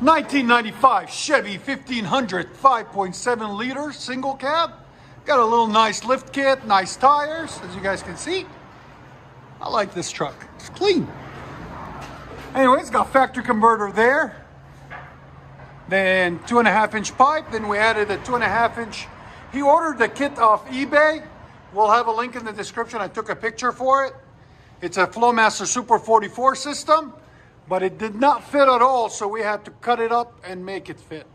1995 Chevy 1500 5.7 liter single cab. Got a little nice lift kit, nice tires, as you guys can see. I like this truck. It's clean. Anyways, got factory converter there. Then 2.5-inch pipe. Then we added a 2.5-inch. He ordered the kit off eBay. We'll have a link in the description. I took a picture for it. It's a FLOWMASTER Super 44 system, but it did not fit at all, so we had to cut it up and make it fit.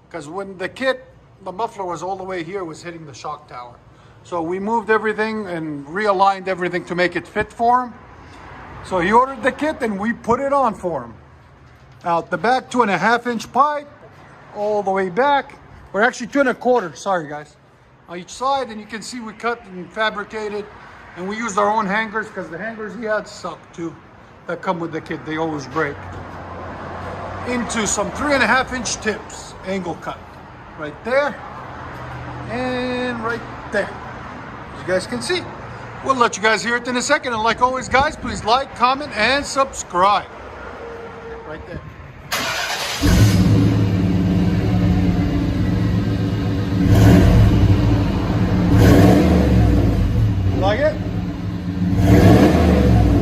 Because when the kit, the muffler was all the way here, was hitting the shock tower. So we moved everything and realigned everything to make it fit for him. So he ordered the kit and we put it on for him. Out the back, 2.5-inch pipe, all the way back. We're actually 2.25, sorry guys, on each side. And you can see we cut and fabricated, and we used our own hangers because the hangers he had suck too. That come with the kit, they always break. Into some 3.5-inch tips, angle cut. Right there, and right there. As you guys can see. We'll let you guys hear it in a second. And like always, guys, please like, comment, and subscribe. Right there. Like it?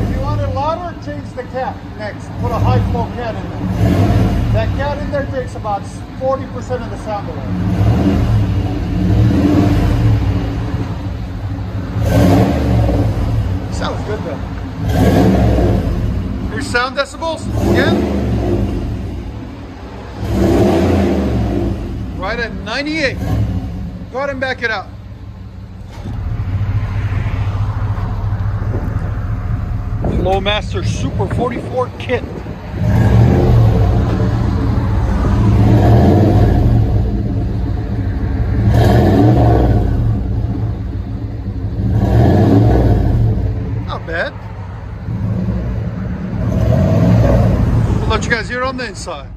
If you want it louder, change the cat next. Put a high flow cat in there. That cat in there takes about 40% of the sound away. Sounds good though. Here's sound decibels again. Right at 98. Go ahead and back it out. FLOWMASTER Super 44 kit. Not bad. We'll let you guys hear it on the inside.